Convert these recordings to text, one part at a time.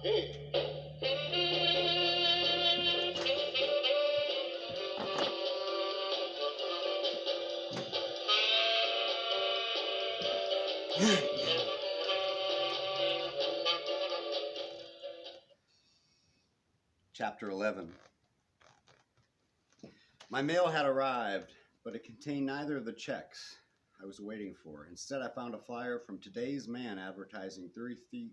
Chapter 11. My mail had arrived, but it contained neither of the checks I was waiting for. Instead, I found a flyer from Today's Man advertising 33%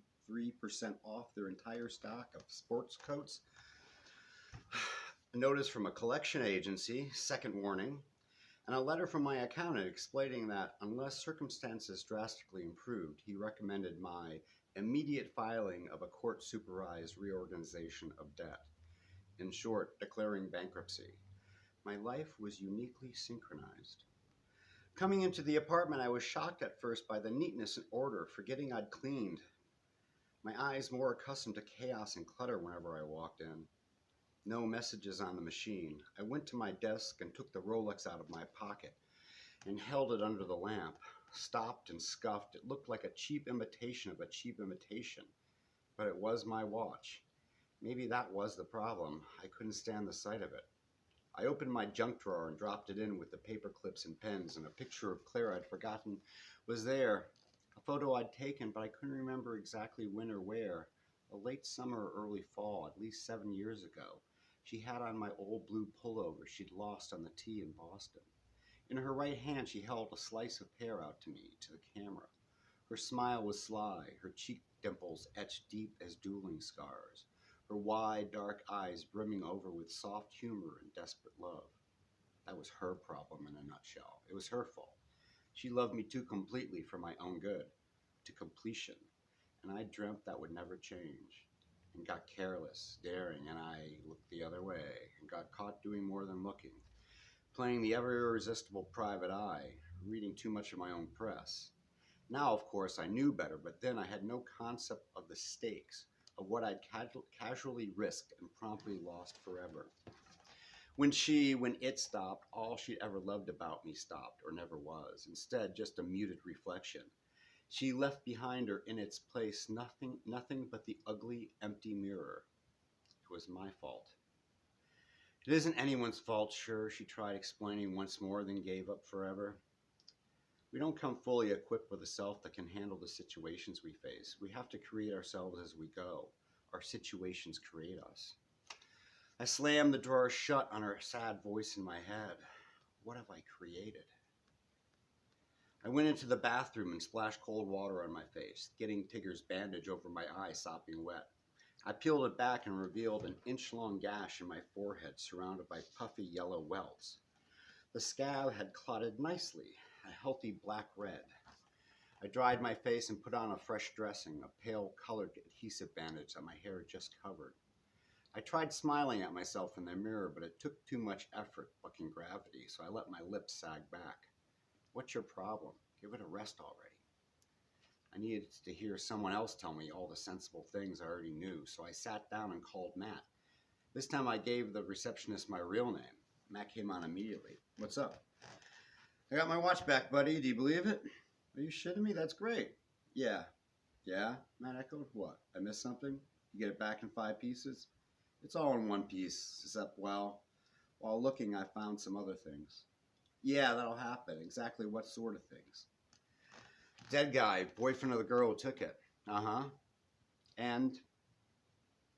off their entire stock of sports coats, a notice from a collection agency, second warning, and a letter from my accountant explaining that unless circumstances drastically improved, he recommended my immediate filing of a court-supervised reorganization of debt. In short, declaring bankruptcy. My life was uniquely synchronized. Coming into the apartment, I was shocked at first by the neatness and order, forgetting I'd cleaned. My eyes more accustomed to chaos and clutter whenever I walked in. No messages on the machine. I went to my desk and took the Rolex out of my pocket and held it under the lamp. Stopped and scuffed. It looked like a cheap imitation of a cheap imitation, but it was my watch. Maybe that was the problem. I couldn't stand the sight of it. I opened my junk drawer and dropped it in with the paper clips and pens, and a picture of Claire I'd forgotten was there. A photo I'd taken, but I couldn't remember exactly when or where. A late summer or early fall, at least 7 years ago. She had on my old blue pullover she'd lost on the tee in Boston. In her right hand, she held a slice of pear out to me, to the camera. Her smile was sly, her cheek dimples etched deep as dueling scars. Her wide, dark eyes brimming over with soft humor and desperate love. That was her problem in a nutshell. It was her fault. She loved me too completely for my own good, to completion, and I dreamt that would never change, and got careless, daring, and I looked the other way, and got caught doing more than looking, playing the ever-irresistible private eye, reading too much of my own press. Now, of course, I knew better, but then I had no concept of the stakes, of what I'd casually risked and promptly lost forever. When it stopped, all she'd ever loved about me stopped, or never was. Instead, just a muted reflection. She left behind her in its place nothing but the ugly, empty mirror. It was my fault. It isn't anyone's fault, sure, she tried explaining once more, then gave up forever. We don't come fully equipped with a self that can handle the situations we face. We have to create ourselves as we go. Our situations create us. I slammed the drawer shut on her sad voice in my head. What have I created? I went into the bathroom and splashed cold water on my face, getting Tigger's bandage over my eye sopping wet. I peeled it back and revealed an inch-long gash in my forehead surrounded by puffy yellow welts. The scab had clotted nicely, a healthy black red. I dried my face and put on a fresh dressing, a pale-colored adhesive bandage that my hair just covered. I tried smiling at myself in the mirror, but it took too much effort, bucking gravity, so I let my lips sag back. What's your problem? Give it a rest already. I needed to hear someone else tell me all the sensible things I already knew, so I sat down and called Matt. This time I gave the receptionist my real name. Matt came on immediately. What's up? I got my watch back, buddy. Do you believe it? Are you shitting me? That's great. Yeah. Yeah? Matt echoed. What? I missed something? You get it back in 5 pieces? It's all in 1 piece, except, well, while looking, I found some other things. Yeah, that'll happen. Exactly what sort of things? Dead guy, boyfriend of the girl who took it. Uh-huh. And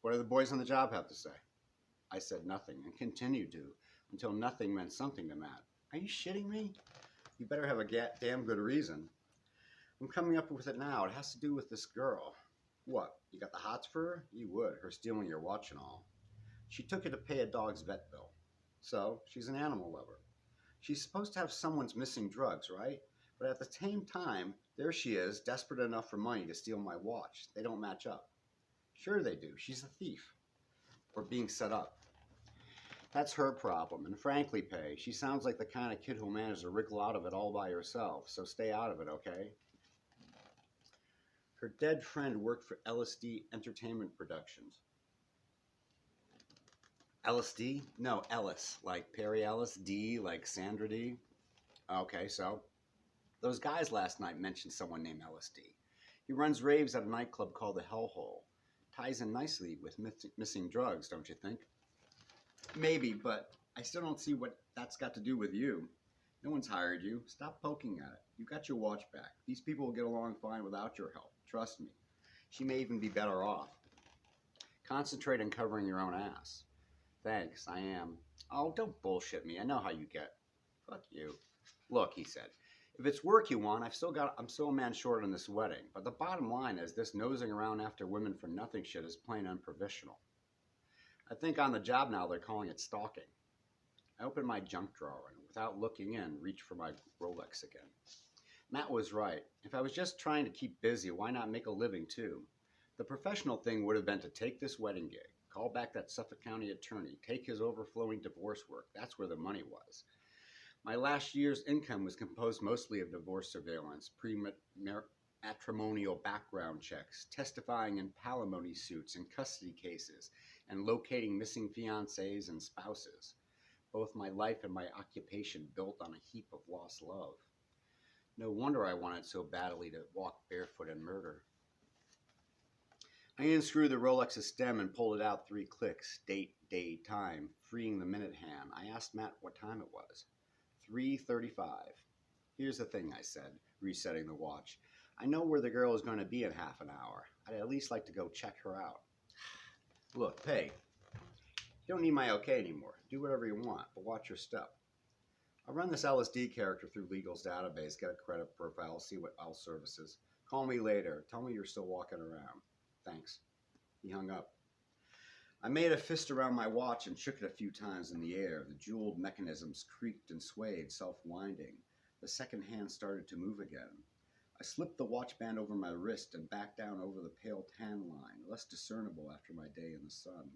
what do the boys on the job have to say? I said nothing and continued to, until nothing meant something to Matt. Are you shitting me? You better have a damn good reason. I'm coming up with it now. It has to do with this girl. What? You got the hots for her? You would, her stealing your watch and all. She took it to pay a dog's vet bill. So, she's an animal lover. She's supposed to have someone's missing drugs, right? But at the same time, there she is, desperate enough for money to steal my watch. They don't match up. Sure they do. She's a thief. Or being set up. That's her problem, and frankly, Pay, she sounds like the kind of kid who'll manage to wriggle out of it all by herself, so stay out of it, okay? Her dead friend worked for LSD Entertainment Productions. LSD? No, Ellis, like Perry Ellis, D, like Sandra D. Okay, so those guys last night mentioned someone named LSD. He runs raves at a nightclub called the Hellhole. Ties in nicely with missing drugs, don't you think? Maybe, but I still don't see what that's got to do with you. No one's hired you. Stop poking at it. You got your watch back. These people will get along fine without your help. Trust me. She may even be better off. Concentrate on covering your own ass. Thanks, I am. Oh, don't bullshit me. I know how you get. Fuck you. Look, he said, if it's work you want, I'm still a man short on this wedding. But the bottom line is this nosing around after women for nothing shit is plain unprofessional. I think on the job now they're calling it stalking. I opened my junk drawer and without looking in, reached for my Rolex again. Matt was right. If I was just trying to keep busy, why not make a living too? The professional thing would have been to take this wedding gig, call back that Suffolk County attorney, take his overflowing divorce work. That's where the money was. My last year's income was composed mostly of divorce surveillance, pre-matrimonial background checks, testifying in palimony suits and custody cases, and locating missing fiancés and spouses. Both my life and my occupation built on a heap of lost love. No wonder I wanted so badly to walk barefoot and murder. I unscrewed the Rolex's stem and pulled it out 3 clicks, date, day, time, freeing the minute hand. I asked Matt what time it was. 3:35. Here's the thing, I said, resetting the watch. I know where the girl is going to be in half an hour. I'd at least like to go check her out. Look, hey, you don't need my okay anymore. Do whatever you want, but watch your step. I'll run this LSD character through Legal's database, get a credit profile, see what else services. Call me later. Tell me you're still walking around. Thanks. He hung up. I made a fist around my watch and shook it a few times in the air. The jeweled mechanisms creaked and swayed, self-winding. The second hand started to move again. I slipped the watch band over my wrist and backed down over the pale tan line, less discernible after my day in the sun.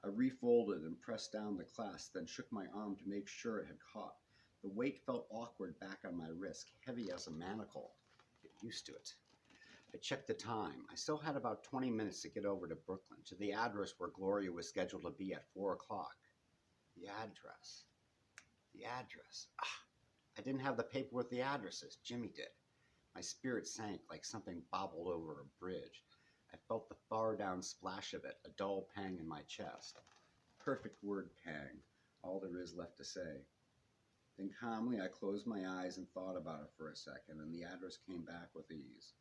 I refolded and pressed down the clasp, then shook my arm to make sure it had caught. The weight felt awkward back on my wrist, heavy as a manacle. Get used to it. I checked the time. I still had about 20 minutes to get over to Brooklyn, to the address where Gloria was scheduled to be at 4 o'clock. The address. I didn't have the paper with the addresses. Jimmy did. My spirit sank like something bobbled over a bridge. I felt the far down splash of it, a dull pang in my chest. Perfect word pang, all there is left to say. Then calmly I closed my eyes and thought about it for a second, and the address came back with ease.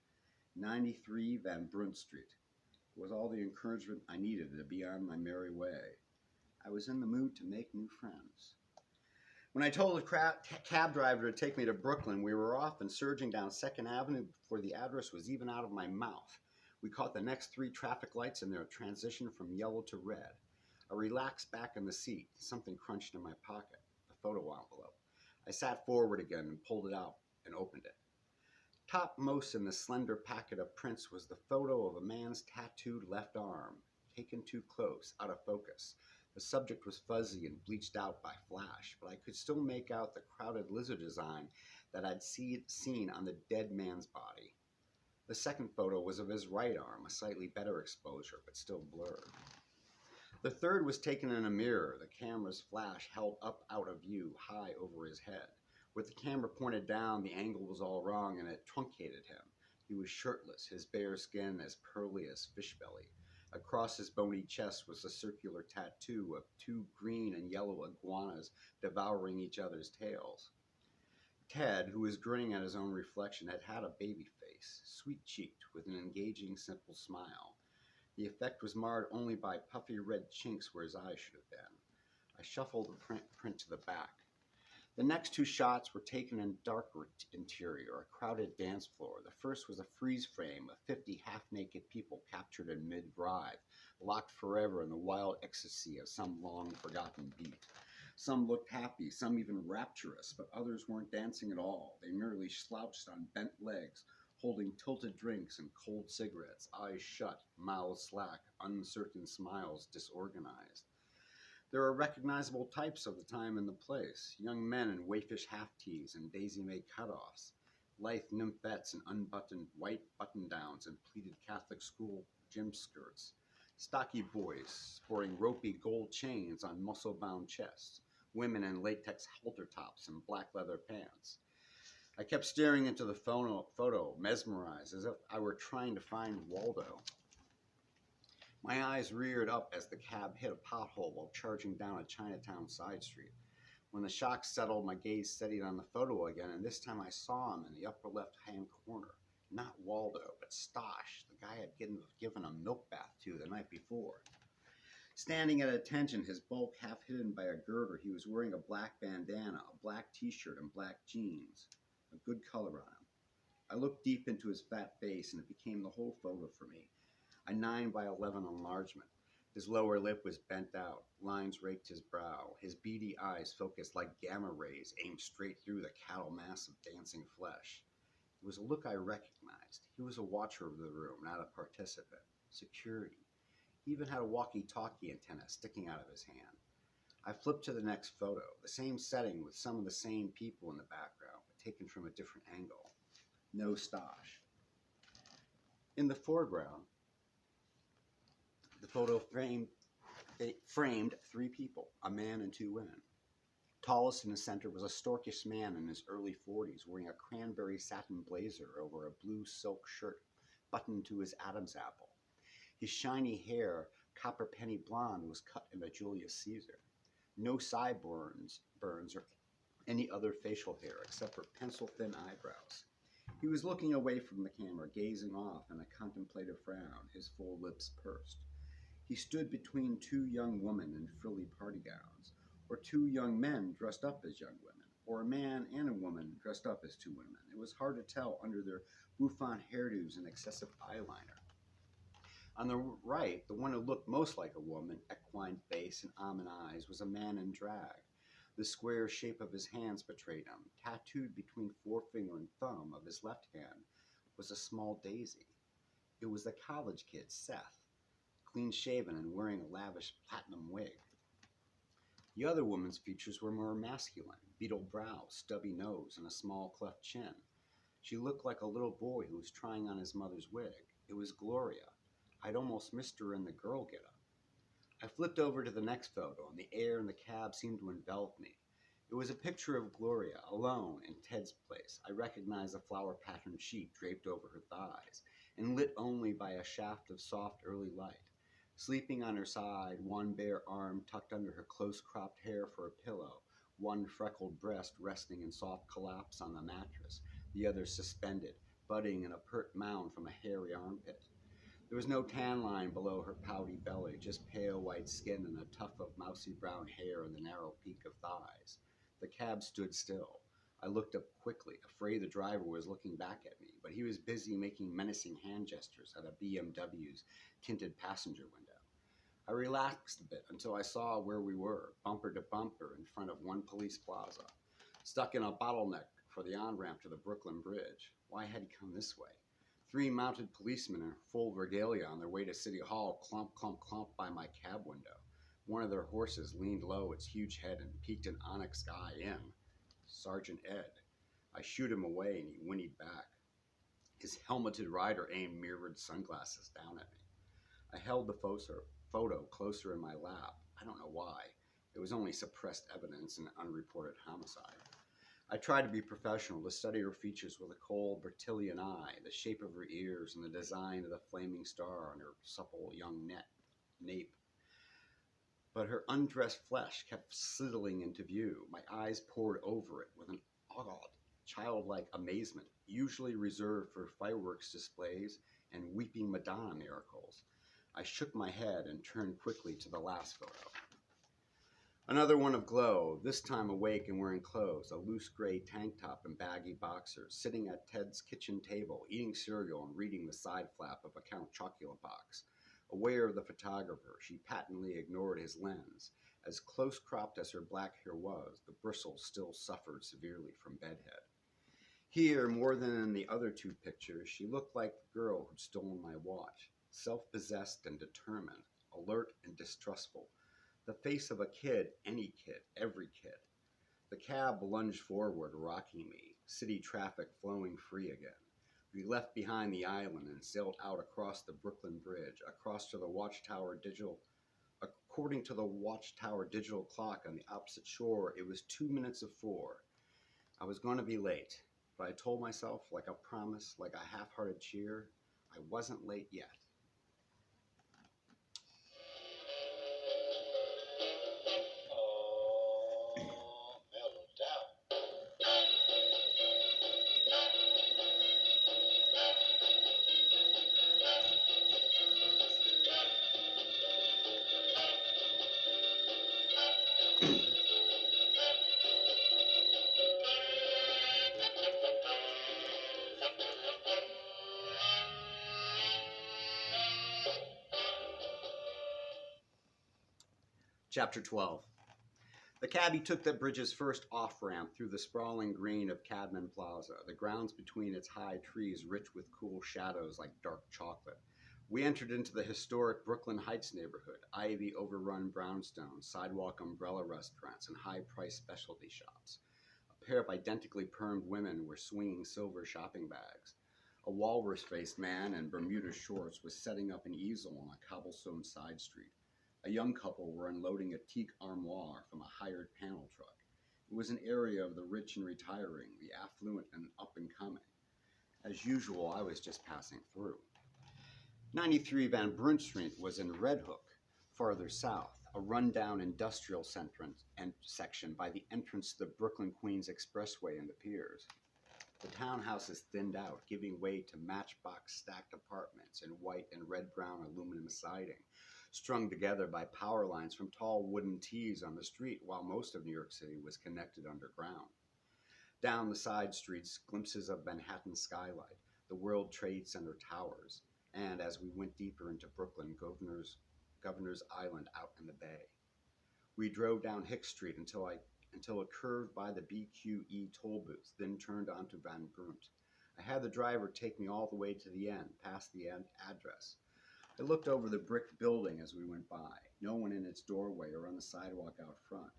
93 Van Brunt Street. It was all the encouragement I needed to be on my merry way. I was in the mood to make new friends. When I told the cab driver to take me to Brooklyn, we were off and surging down 2nd Avenue before the address was even out of my mouth. We caught the next 3 traffic lights in their transition from yellow to red. I relaxed back in the seat. Something crunched in my pocket, the photo envelope. I sat forward again and pulled it out and opened it. Topmost in the slender packet of prints was the photo of a man's tattooed left arm, taken too close, out of focus. The subject was fuzzy and bleached out by flash, but I could still make out the crowded lizard design that I'd seen on the dead man's body. The second photo was of his right arm, a slightly better exposure, but still blurred. The third was taken in a mirror, the camera's flash held up out of view, high over his head. With the camera pointed down, the angle was all wrong and it truncated him. He was shirtless, his bare skin as pearly as fish belly. Across his bony chest was a circular tattoo of 2 green and yellow iguanas devouring each other's tails. Ted, who was grinning at his own reflection, had a baby face, sweet-cheeked with an engaging, simple smile. The effect was marred only by puffy red chinks where his eyes should have been. I shuffled the print to the back. The next 2 shots were taken in darker interior, a crowded dance floor. The first was a freeze frame of 50 half-naked people captured in mid-drive, locked forever in the wild ecstasy of some long-forgotten beat. Some looked happy, some even rapturous, but others weren't dancing at all. They merely slouched on bent legs, holding tilted drinks and cold cigarettes, eyes shut, mouths slack, uncertain smiles disorganized. There are recognizable types of the time and the place, young men in waifish half-tees and daisy-made cutoffs, lithe nymphettes in unbuttoned white button-downs and pleated Catholic school gym skirts, stocky boys sporting ropey gold chains on muscle-bound chests, women in latex halter tops and black leather pants. I kept staring into the photo, mesmerized, as if I were trying to find Waldo. My eyes reared up as the cab hit a pothole while charging down a Chinatown side street. When the shock settled, my gaze steadied on the photo again, and this time I saw him in the upper left-hand corner. Not Waldo, but Stosh, the guy I'd given a milk bath to the night before. Standing at attention, his bulk half hidden by a girder, he was wearing a black bandana, a black t-shirt, and black jeans. A good color on him. I looked deep into his fat face, and it became the whole photo for me. A 9:11 enlargement. His lower lip was bent out. Lines raked his brow. His beady eyes focused like gamma rays aimed straight through the cattle mass of dancing flesh. It was a look I recognized. He was a watcher of the room, not a participant. Security. He even had a walkie-talkie antenna sticking out of his hand. I flipped to the next photo, the same setting with some of the same people in the background, but taken from a different angle. No Stosh. In the foreground, the photo framed three people, a man and two women. Tallest in the center was a storkish man in his early 40s, wearing a cranberry satin blazer over a blue silk shirt buttoned to his Adam's apple. His shiny hair, copper penny blonde, was cut in a Julius Caesar. No sideburns or any other facial hair except for pencil-thin eyebrows. He was looking away from the camera, gazing off in a contemplative frown, his full lips pursed. He stood between two young women in frilly party gowns, or two young men dressed up as young women, or a man and a woman dressed up as two women. It was hard to tell under their bouffant hairdos and excessive eyeliner. On the right, the one who looked most like a woman, equine face and almond eyes, was a man in drag. The square shape of his hands betrayed him. Tattooed between forefinger and thumb of his left hand was a small daisy. It was the college kid, Seth, clean-shaven and wearing a lavish platinum wig. The other woman's features were more masculine, beetle brow, stubby nose, and a small cleft chin. She looked like a little boy who was trying on his mother's wig. It was Gloria. I'd almost missed her in the girl getup. I flipped over to the next photo, and the air in the cab seemed to envelop me. It was a picture of Gloria, alone, in Ted's place. I recognized the flower-patterned sheet draped over her thighs, and lit only by a shaft of soft early light. Sleeping on her side, one bare arm tucked under her close-cropped hair for a pillow, one freckled breast resting in soft collapse on the mattress, the other suspended, budding in a pert mound from a hairy armpit. There was no tan line below her pouty belly, just pale white skin and a tuft of mousy brown hair in the narrow peak of thighs. The cab stood still. I looked up quickly, afraid the driver was looking back at me, but he was busy making menacing hand gestures at a BMW's tinted passenger window. I relaxed a bit until I saw where we were, bumper to bumper in front of one police plaza, stuck in a bottleneck for the on-ramp to the Brooklyn Bridge. Why had he come this way? 3 mounted policemen in full regalia on their way to City Hall clump, clump, clump by my cab window. One of their horses leaned low its huge head and peeked an onyx eye in. Sergeant Ed. I shooed him away and he whinnied back. His helmeted rider aimed mirrored sunglasses down at me. I held the photo closer in my lap. I don't know why. It was only suppressed evidence in an unreported homicide. I tried to be professional, to study her features with a cold Bertillon eye, the shape of her ears and the design of the flaming star on her supple young nape. But her undressed flesh kept sizzling into view. My eyes pored over it with an odd, childlike amazement, usually reserved for fireworks displays and weeping Madonna miracles. I shook my head and turned quickly to the last photo. Another one of Glow, this time awake and wearing clothes, a loose gray tank top and baggy boxers, sitting at Ted's kitchen table, eating cereal and reading the side flap of a Count Chocula box. Aware of the photographer, she patently ignored his lens. As close-cropped as her black hair was, the bristles still suffered severely from bedhead. Here, more than in the other two pictures, she looked like the girl who'd stolen my watch, self-possessed and determined, alert and distrustful. The face of a kid, any kid, every kid. The cab lunged forward, rocking me, city traffic flowing free again. We left behind the island and sailed out across the Brooklyn Bridge, across to the Watchtower digital. According to the Watchtower digital clock on the opposite shore, it was 2 minutes of 4. I was going to be late, but I told myself, like a promise, like a half-hearted cheer, I wasn't late yet. Chapter 12. The cabbie took the bridge's first off-ramp through the sprawling green of Cadman Plaza, the grounds between its high trees rich with cool shadows like dark chocolate. We entered into the historic Brooklyn Heights neighborhood, ivy-overrun brownstones, sidewalk umbrella restaurants, and high-priced specialty shops. A pair of identically permed women were swinging silver shopping bags. A walrus-faced man in Bermuda shorts was setting up an easel on a cobblestone side street. A young couple were unloading a teak armoire from a hired panel truck. It was an area of the rich and retiring, the affluent and up-and-coming. As usual, I was just passing through. 93 Van Brunt Street was in Red Hook, farther south, a rundown industrial section by the entrance to the Brooklyn-Queens Expressway and the piers. The townhouses thinned out, giving way to matchbox-stacked apartments in white and red-brown aluminum siding, strung together by power lines from tall wooden T's on the street, while most of New York City was connected underground. Down the side streets, glimpses of Manhattan skylight, the World Trade Center towers, and as we went deeper into Brooklyn, Governor's Island out in the bay. We drove down Hicks Street until it curved by the BQE toll booth, then turned onto Van Brunt. I had the driver take me all the way to the end, past the address. I looked over the brick building as we went by, no one in its doorway or on the sidewalk out front.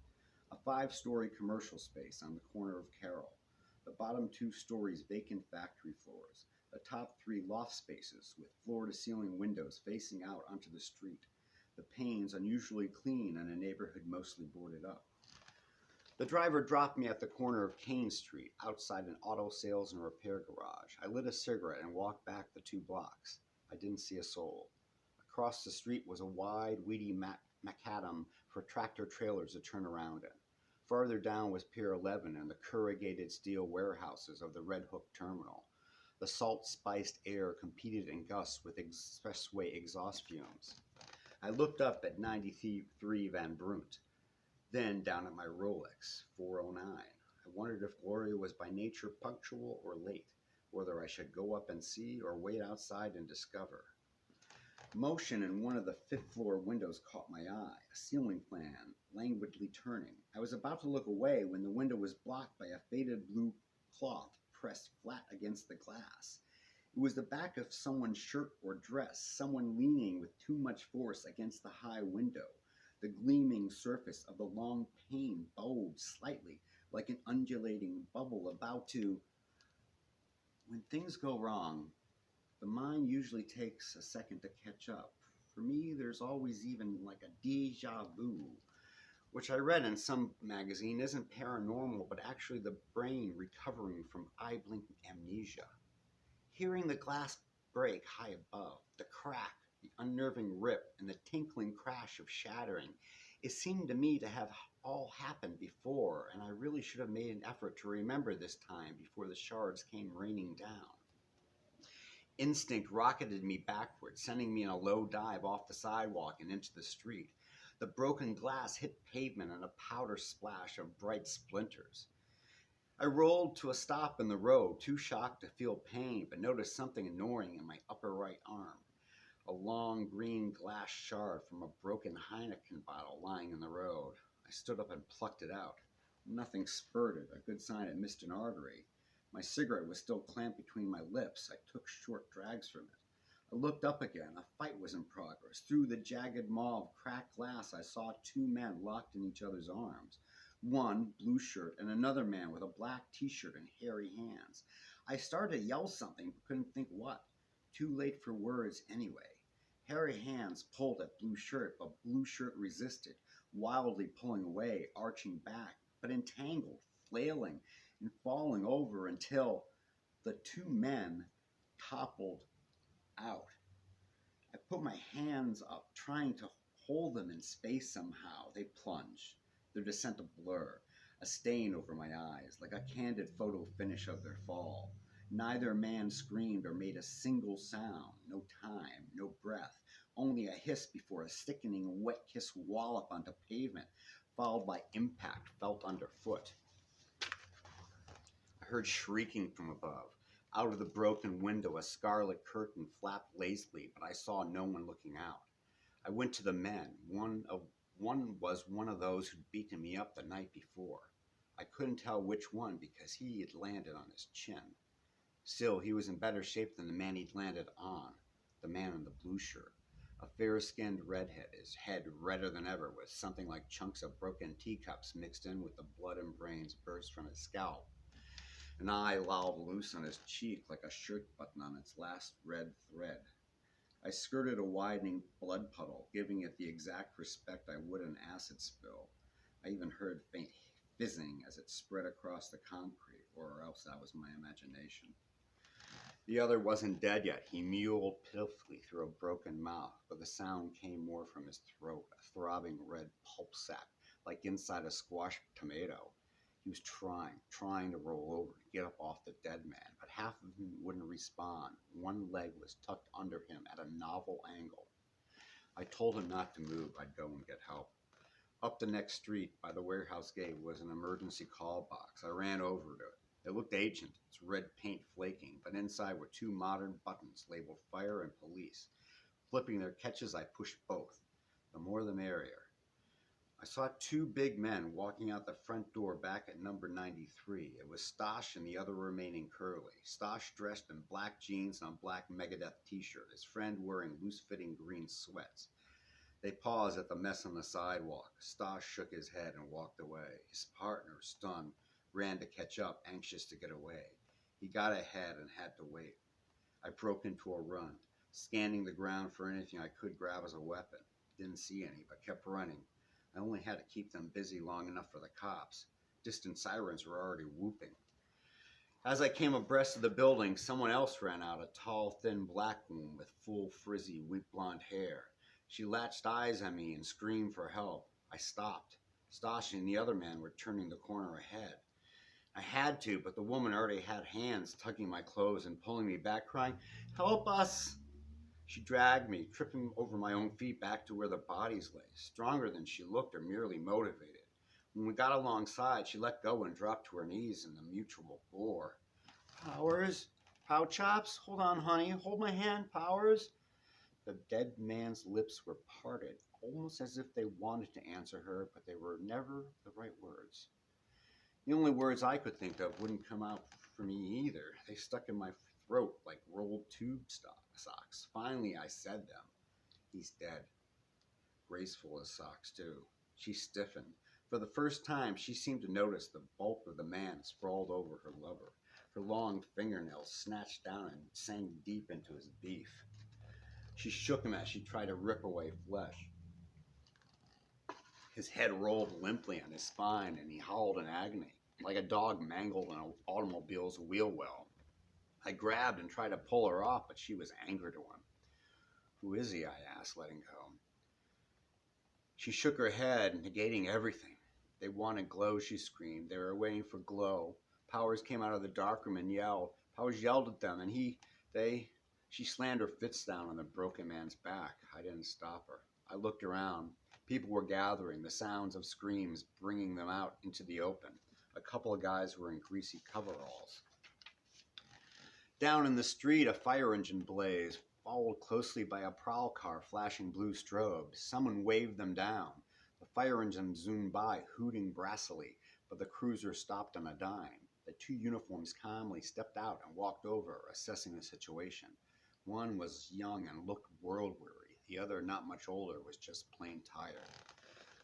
A 5-story commercial space on the corner of Carroll. The bottom 2 stories vacant factory floors. The top 3 loft spaces with floor-to-ceiling windows facing out onto the street. The panes unusually clean in a neighborhood mostly boarded up. The driver dropped me at the corner of Kane Street, outside an auto sales and repair garage. I lit a cigarette and walked back the 2 blocks. I didn't see a soul. Across the street was a wide, weedy macadam for tractor-trailers to turn around in. Farther down was Pier 11 and the corrugated steel warehouses of the Red Hook terminal. The salt-spiced air competed in gusts with expressway exhaust fumes. I looked up at 93 Van Brunt, then down at my Rolex, 4:09. I wondered if Gloria was by nature punctual or late, whether I should go up and see or wait outside and discover. Motion in one of the 5th-floor windows caught my eye, a ceiling fan languidly turning. I was about to look away when the window was blocked by a faded blue cloth pressed flat against the glass. It was the back of someone's shirt or dress, someone leaning with too much force against the high window. The gleaming surface of the long pane bulged slightly, like an undulating bubble about to... When things go wrong, the mind usually takes a second to catch up. For me, there's always even like a déjà vu, which I read in some magazine isn't paranormal, but actually the brain recovering from eye-blinking amnesia. Hearing the glass break high above, the crack, the unnerving rip, and the tinkling crash of shattering, it seemed to me to have all happened before, and I really should have made an effort to remember this time before the shards came raining down. Instinct rocketed me backward, sending me in a low dive off the sidewalk and into the street. The broken glass hit pavement in a powder splash of bright splinters. I rolled to a stop in the road, too shocked to feel pain, but noticed something annoying in my upper right arm. A long green glass shard from a broken Heineken bottle lying in the road. I stood up and plucked it out. Nothing spurted, a good sign it missed an artery. My cigarette was still clamped between my lips. I took short drags from it. I looked up again. A fight was in progress. Through the jagged mauve cracked glass, I saw 2 men locked in each other's arms. One, blue shirt, and another man with a black t-shirt and hairy hands. I started to yell something, but couldn't think what. Too late for words anyway. Hairy hands pulled at blue shirt, but blue shirt resisted, wildly pulling away, arching back, but entangled, flailing, and falling over until the 2 men toppled out. I put my hands up, trying to hold them in space somehow. They plunged, their descent a blur, a stain over my eyes, like a candid photo finish of their fall. Neither man screamed or made a single sound, no time, no breath, only a hiss before a sickening wet kiss wallop onto pavement, followed by impact felt underfoot. I heard shrieking from above. Out of the broken window, a scarlet curtain flapped lazily, but I saw no one looking out. I went to the men, one One was one of those who'd beaten me up the night before. I couldn't tell which one because he had landed on his chin. Still, he was in better shape than the man he'd landed on, the man in the blue shirt. A fair-skinned redhead, his head redder than ever, with something like chunks of broken teacups mixed in with the blood and brains burst from his scalp. An eye lolled loose on his cheek like a shirt button on its last red thread. I skirted a widening blood puddle, giving it the exact respect I would an acid spill. I even heard faint fizzing as it spread across the concrete, or else that was my imagination. The other wasn't dead yet. He mewled pitifully through a broken mouth, but the sound came more from his throat, a throbbing red pulp sack, like inside a squashed tomato. He was trying to roll over, to get up off the dead man, but half of him wouldn't respond. One leg was tucked under him at a novel angle. I told him not to move. I'd go and get help. Up the next street, by the warehouse gate, was an emergency call box. I ran over to it. It looked ancient, its red paint flaking, but inside were two modern buttons labeled fire and police. Flipping their catches, I pushed both. The more the merrier. I saw two big men walking out the front door back at number 93. It was Stosh and the other remaining Curly. Stosh dressed in black jeans and a black Megadeth t-shirt, his friend wearing loose-fitting green sweats. They paused at the mess on the sidewalk. Stosh shook his head and walked away. His partner, stunned, ran to catch up, anxious to get away. He got ahead and had to wait. I broke into a run, scanning the ground for anything I could grab as a weapon. Didn't see any, but kept running. I only had to keep them busy long enough for the cops. Distant sirens were already whooping. As I came abreast of the building, someone else ran out, a tall, thin black woman with full, frizzy, wheat blonde hair. She latched eyes on me and screamed for help. I stopped. Stosh and the other man were turning the corner ahead. I had to, but the woman already had hands tugging my clothes and pulling me back, crying, "Help us!" She dragged me, tripping over my own feet back to where the bodies lay, stronger than she looked or merely motivated. When we got alongside, she let go and dropped to her knees in the mutual gore. "Powers? Pow chops? Hold on, honey. Hold my hand, Powers." The dead man's lips were parted, almost as if they wanted to answer her, but they were never the right words. The only words I could think of wouldn't come out for me either. They stuck in my throat like rolled tube socks. Finally, I said them. "He's dead." Graceful as socks, too. She stiffened. For the first time, she seemed to notice the bulk of the man sprawled over her lover. Her long fingernails snatched down and sank deep into his beef. She shook him as she tried to rip away flesh. His head rolled limply on his spine, and he howled in agony, like a dog mangled in an automobile's wheel well. I grabbed and tried to pull her off, but she was angry to him. "Who is he?" I asked, letting go. She shook her head, negating everything. "They wanted Glow," she screamed. "They were waiting for Glow. Powers came out of the darkroom and yelled. Powers yelled at them, and She slammed her fists down on the broken man's back. I didn't stop her. I looked around. People were gathering, the sounds of screams bringing them out into the open. A couple of guys were in greasy coveralls. Down in the street, a fire engine blazed, followed closely by a prowl car flashing blue strobes. Someone waved them down. The fire engine zoomed by, hooting brassily, but the cruiser stopped on a dime. The two uniforms calmly stepped out and walked over, assessing the situation. One was young and looked world-weary. The other, not much older, was just plain tired.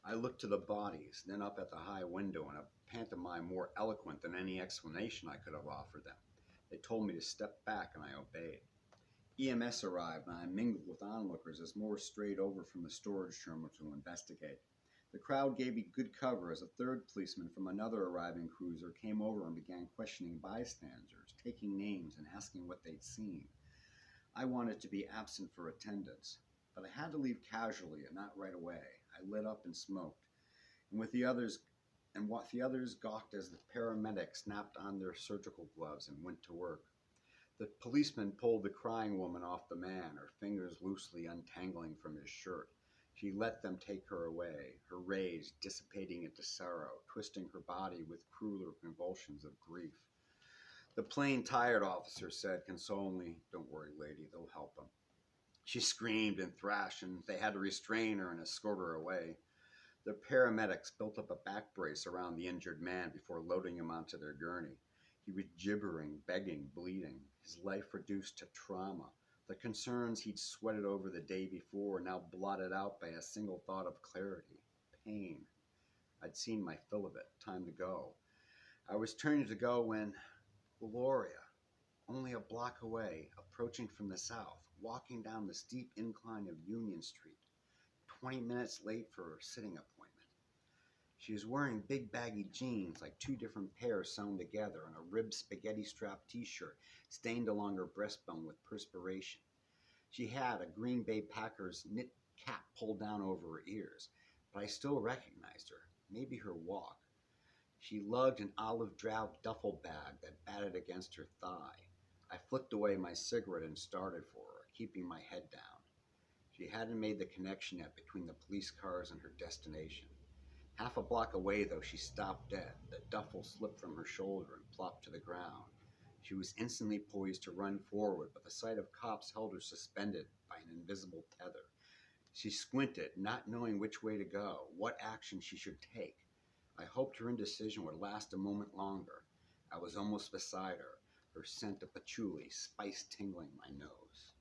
I looked to the bodies, then up at the high window in a pantomime more eloquent than any explanation I could have offered them. They told me to step back, and I obeyed. EMS arrived, and I mingled with onlookers as more strayed over from the storage terminal to investigate. The crowd gave me good cover as a third policeman from another arriving cruiser came over and began questioning bystanders, taking names and asking what they'd seen. I wanted to be absent for attendance, but I had to leave casually and not right away. I lit up and smoked, and what the others gawked as the paramedics snapped on their surgical gloves and went to work. The policeman pulled the crying woman off the man, her fingers loosely untangling from his shirt. She let them take her away, her rage dissipating into sorrow, twisting her body with crueler convulsions of grief. The plain, tired officer said consolingly, "Don't worry, lady, they'll help him." She screamed and thrashed, and they had to restrain her and escort her away. The paramedics built up a back brace around the injured man before loading him onto their gurney. He was gibbering, begging, bleeding, his life reduced to trauma. The concerns he'd sweated over the day before now blotted out by a single thought of clarity. Pain. I'd seen my fill of it. Time to go. I was turning to go when Gloria, only a block away, approaching from the south, walking down the steep incline of Union Street, 20 minutes late for her sitting appointment. She was wearing big baggy jeans, like two different pairs sewn together, and a ribbed spaghetti strap t-shirt stained along her breastbone with perspiration. She had a Green Bay Packers knit cap pulled down over her ears, but I still recognized her, maybe her walk. She lugged an olive drab duffel bag that batted against her thigh. I flicked away my cigarette and started for her, keeping my head down. She hadn't made the connection yet between the police cars and her destination. Half a block away, though, she stopped dead. The duffel slipped from her shoulder and plopped to the ground. She was instantly poised to run forward, but the sight of cops held her suspended by an invisible tether. She squinted, not knowing which way to go, what action she should take. I hoped her indecision would last a moment longer. I was almost beside her, her scent of patchouli, spice tingling my nose.